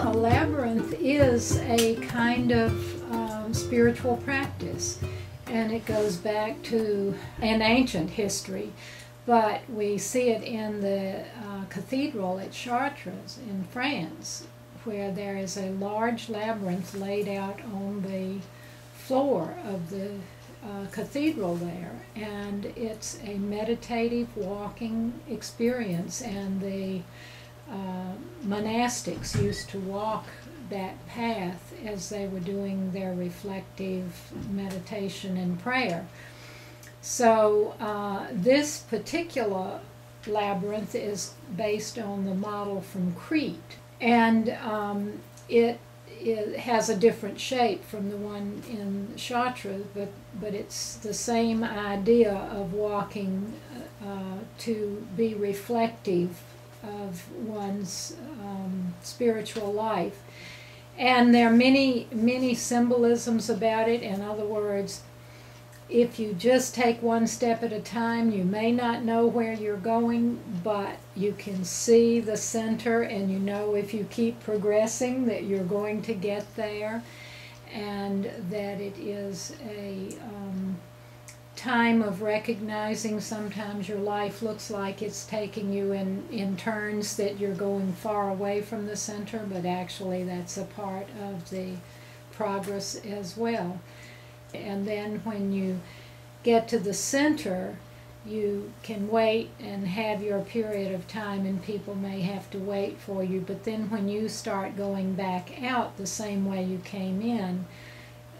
Well, a labyrinth is a kind of spiritual practice, and it goes back to an ancient history, but we see it in the cathedral at Chartres in France, where there is a large labyrinth laid out on the floor of the cathedral there, and it's a meditative walking experience, and the monastics used to walk that path as they were doing their reflective meditation and prayer. So this particular labyrinth is based on the model from Crete, and it has a different shape from the one in Chartres, but it's the same idea of walking to be reflective of one's spiritual life. And there are many symbolisms about it. In other words, if you just take one step at a time, you may not know where you're going, but you can see the center, and you know if you keep progressing that you're going to get there, and that it is a time of recognizing sometimes your life looks like it's taking you in turns, that you're going far away from the center, but actually that's a part of the progress as well. And then when you get to the center, you can wait and have your period of time, and people may have to wait for you, but then when you start going back out the same way you came in,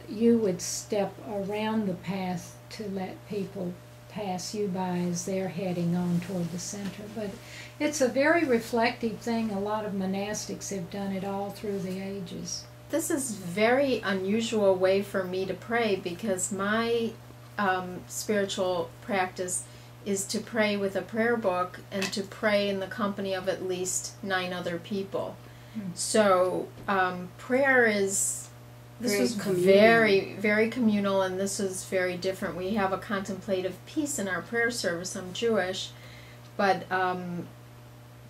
you would step around the path to let people pass you by as they're heading on toward the center. But it's a very reflective thing. A lot of monastics have done it all through the ages. This is a very unusual way for me to pray, because my spiritual practice is to pray with a prayer book and to pray in the company of at least 9 other people. So prayer is, this was very, very communal, and this is very different. We have a contemplative piece in our prayer service. I'm Jewish, but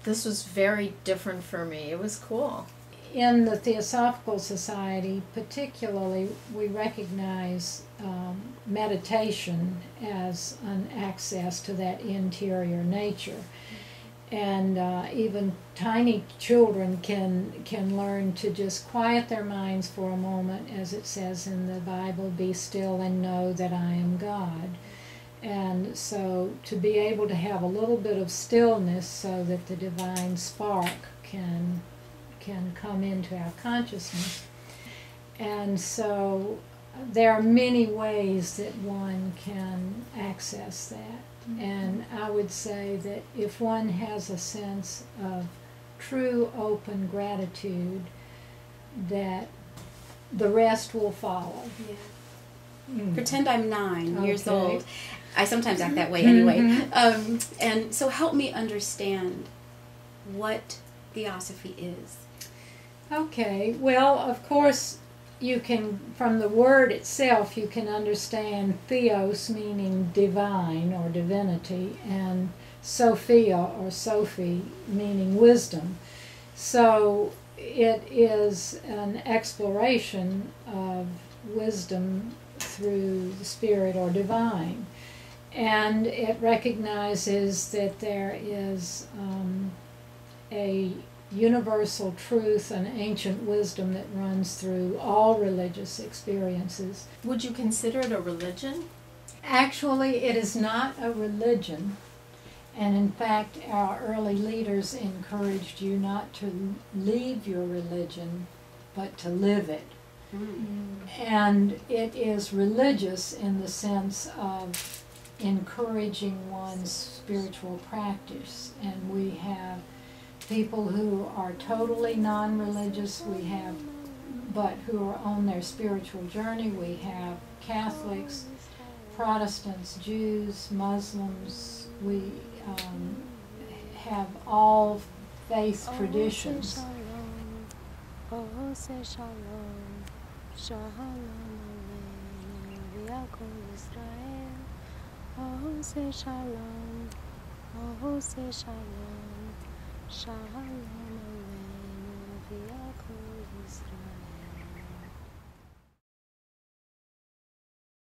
this was very different for me. It was cool. In the Theosophical Society, particularly, we recognize meditation as an access to that interior nature. And even tiny children can learn to just quiet their minds for a moment, as it says in the Bible, "Be still and know that I am God." And so to be able to have a little bit of stillness so that the divine spark can come into our consciousness. And so there are many ways that one can access that. And I would say that if one has a sense of true open gratitude, that the rest will follow. Yeah. Pretend I'm 9 years old. I sometimes act that way anyway. And so help me understand what Theosophy is. Okay, well, of course, you can, from the word itself, you can understand theos meaning divine or divinity, and Sophia or Sophie meaning wisdom. So it is an exploration of wisdom through the spirit or divine. And it recognizes that there is a universal truth and ancient wisdom that runs through all religious experiences. Would you consider it a religion? Actually, it is not a religion. And in fact, our early leaders encouraged you not to leave your religion, but to live it. And it is religious in the sense of encouraging one's spiritual practice. And we have people who are totally non-religious, but who are on their spiritual journey. We have Catholics, Protestants, Jews, Muslims. We have all faith traditions. Shalom aleinu v'yakol Holy Spirit.